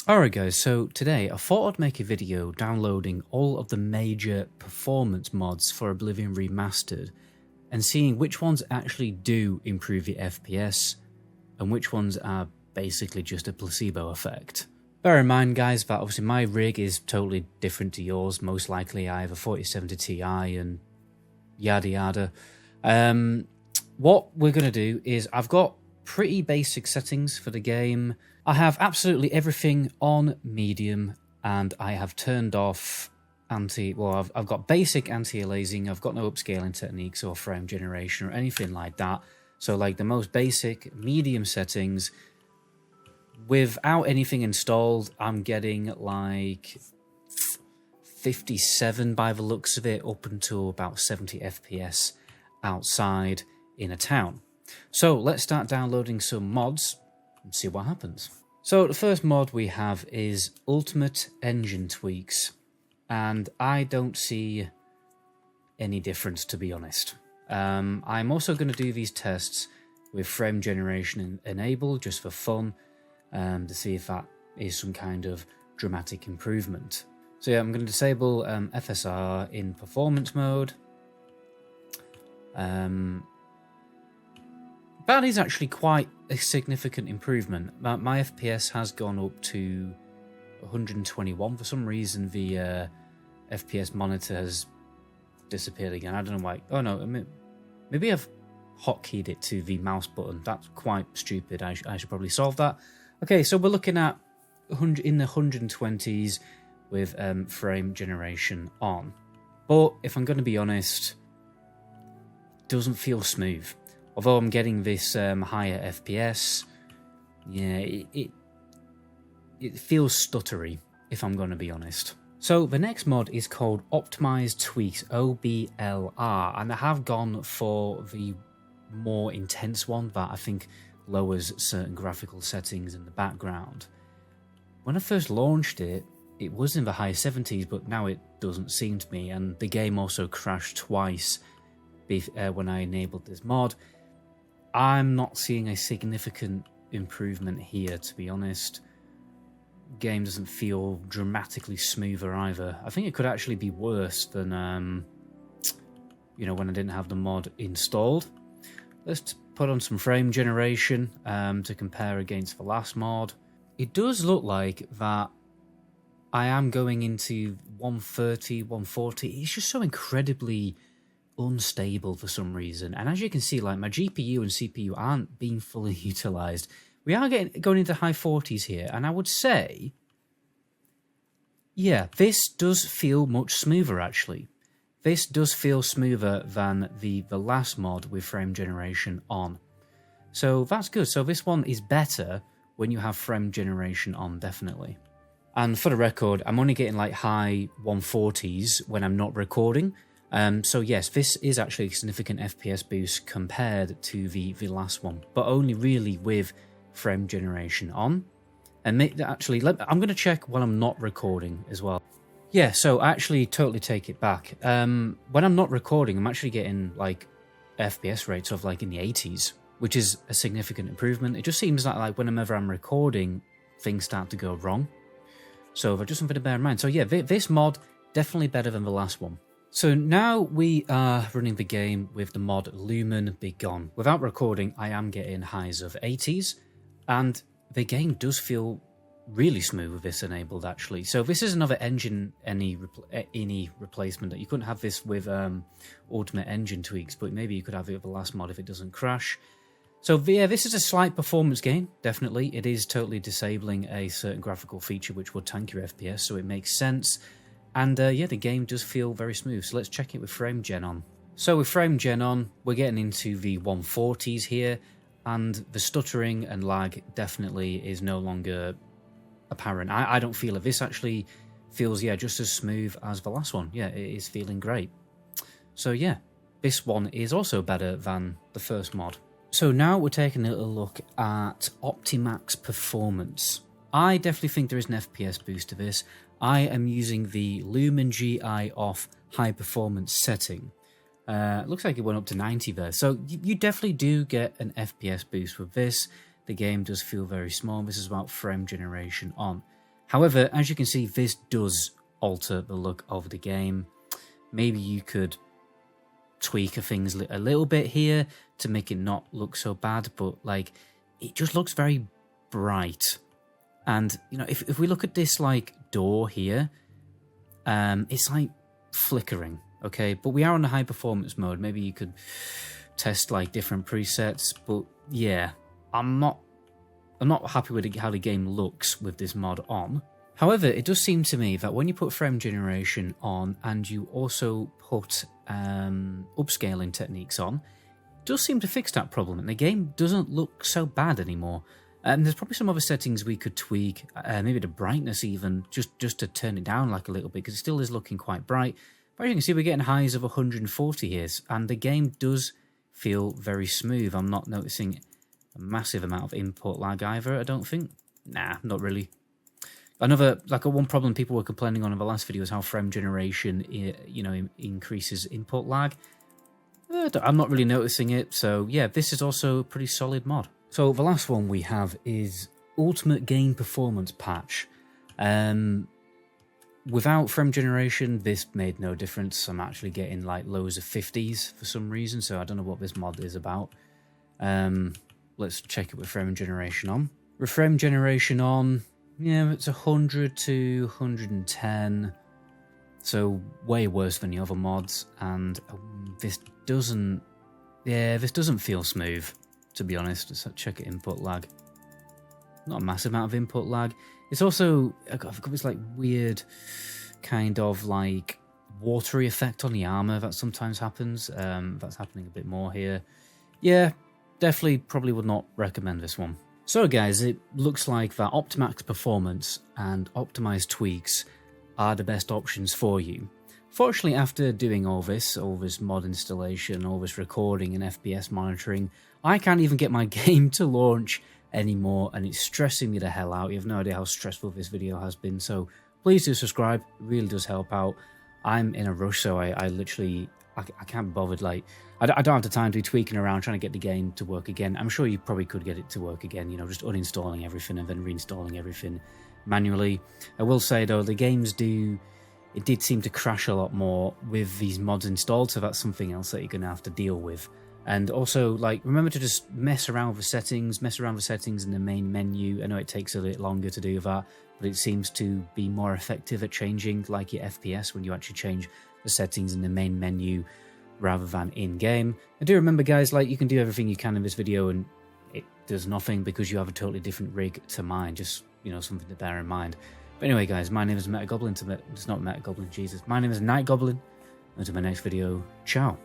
Alright guys, so today I thought I'd make a video downloading all of the major performance mods for Oblivion Remastered and seeing which ones actually do improve your FPS and which ones are basically just a placebo effect. Bear in mind guys that obviously my rig is totally different to yours. Most likely I have a 4070 Ti and yada yada. What we're going to do is I've got pretty basic settings for the game. I have absolutely everything on medium and I have turned off I've got basic anti-aliasing, I've got no upscaling techniques or frame generation or anything like that. So like the most basic medium settings, without anything installed, I'm getting like 57 by the looks of it, up until about 70 FPS outside in a town. So let's start downloading some mods and see what happens. So the first mod we have is Ultimate Engine Tweaks, and I don't see any difference, to be honest. I'm also going to do these tests with frame generation enabled just for fun, to see if that is some kind of dramatic improvement. So yeah, I'm going to disable FSR in performance mode. That is actually quite a significant improvement. My FPS has gone up to 121. For some reason, the FPS monitor has disappeared again. I don't know why. Oh no, maybe I've hotkeyed it to the mouse button. That's quite stupid. I should probably solve that. Okay, so we're looking at in the 120s with frame generation on. But if I'm going to be honest, it doesn't feel smooth. Although I'm getting this higher FPS, yeah, it feels stuttery, if I'm going to be honest. So the next mod is called Optimized Tweaks, OBLR, and I have gone for the more intense one that I think lowers certain graphical settings in the background. When I first launched it, it was in the high 70s, but now it doesn't seem to me, and the game also crashed twice when I enabled this mod. I'm not seeing a significant improvement here, to be honest. Game doesn't feel dramatically smoother either. I think it could actually be worse than, when I didn't have the mod installed. Let's put on some frame generation to compare against the last mod. It does look like that I am going into 130, 140. It's just so incredibly unstable for some reason, and as you can see, like my GPU and CPU aren't being fully utilized. We are going into high 40s here, and I would say, yeah, this does feel much smoother actually. This does feel smoother than the last mod with frame generation on. So that's good. So this one is better when you have frame generation on, definitely. And for the record, I'm only getting like high 140s when I'm not recording. So yes, this is actually a significant FPS boost compared to the last one, but only really with frame generation on. And I'm going to check when I'm not recording as well. Yeah, so actually totally take it back. When I'm not recording, I'm actually getting like FPS rates of like in the 80s, which is a significant improvement. It just seems like whenever I'm recording, things start to go wrong. So just something to bear in mind. So yeah, this mod, definitely better than the last one. So now we are running the game with the mod Lumen Be Gone. Without recording, I am getting highs of 80s, and the game does feel really smooth with this enabled actually. So this is another engine any replacement. That you couldn't have this with Ultimate Engine Tweaks, but maybe you could have it with the last mod if it doesn't crash. So yeah, this is a slight performance gain, definitely. It is totally disabling a certain graphical feature which would tank your FPS, so it makes sense. And yeah, the game does feel very smooth. So let's check it with frame gen on. So with frame gen on, we're getting into the 140s here, and the stuttering and lag definitely is no longer apparent. I don't feel it. This actually feels, yeah, just as smooth as the last one. Yeah, it is feeling great. So yeah, this one is also better than the first mod. So now we're taking a little look at Optimaxx Performance. I definitely think there is an FPS boost to this. I am using the Lumen GI off high performance setting. Looks like it went up to 90 there. So you definitely do get an FPS boost with this. The game does feel very small. This is about frame generation on. However, as you can see, this does alter the look of the game. Maybe you could tweak things a little bit here to make it not look so bad, but like it just looks very bright. And you know, if we look at this like door here, it's like flickering, okay? But we are on the high performance mode. Maybe you could test like different presets, but yeah, I'm not happy with how the game looks with this mod on. However, it does seem to me that when you put frame generation on and you also put upscaling techniques on, it does seem to fix that problem, and the game doesn't look so bad anymore. There's probably some other settings we could tweak, maybe the brightness even, just to turn it down like a little bit, because it still is looking quite bright. But as you can see, we're getting highs of 140 here, and the game does feel very smooth. I'm not noticing a massive amount of input lag either, I don't think. Nah, not really. Another, like one problem people were complaining on in the last video is how frame generation, you know, increases input lag. I'm not really noticing it, so yeah, this is also a pretty solid mod. So the last one we have is Ultimate Game Performance patch. Without frame generation, this made no difference. I'm actually getting like lows of 50s for some reason, so I don't know what this mod is about. Let's check it with frame generation on. With frame generation on, yeah, it's 100 to 110, so way worse than the other mods, and this doesn't feel smooth, to be honest. Let's check it input lag. Not a massive amount of input lag. It's also, I've got this like weird kind of like watery effect on the armor that sometimes happens. That's happening a bit more here. Yeah, definitely probably would not recommend this one. So guys, it looks like that Optimaxx Performance and Optimised tweaks are the best options for you. Fortunately, after doing all this mod installation, all this recording and FPS monitoring, I can't even get my game to launch anymore, and it's stressing me the hell out. You have no idea how stressful this video has been, so please do subscribe. It really does help out. I'm in a rush, so I can't be bothered. Like, I don't have the time to be tweaking around trying to get the game to work again. I'm sure you probably could get it to work again, you know, just uninstalling everything and then reinstalling everything manually. I will say though, the games it did seem to crash a lot more with these mods installed, so that's something else that you're going to have to deal with. And also, like, remember to just mess around with the settings in the main menu. I know it takes a bit longer to do that, but it seems to be more effective at changing, like, your FPS when you actually change the settings in the main menu rather than in-game. And do remember, guys, like, you can do everything you can in this video and it does nothing because you have a totally different rig to mine. Just, you know, something to bear in mind. But anyway, guys, my name is Meta Goblin. It's not Meta Goblin, Jesus. My name is Night Goblin. Until my next video, ciao.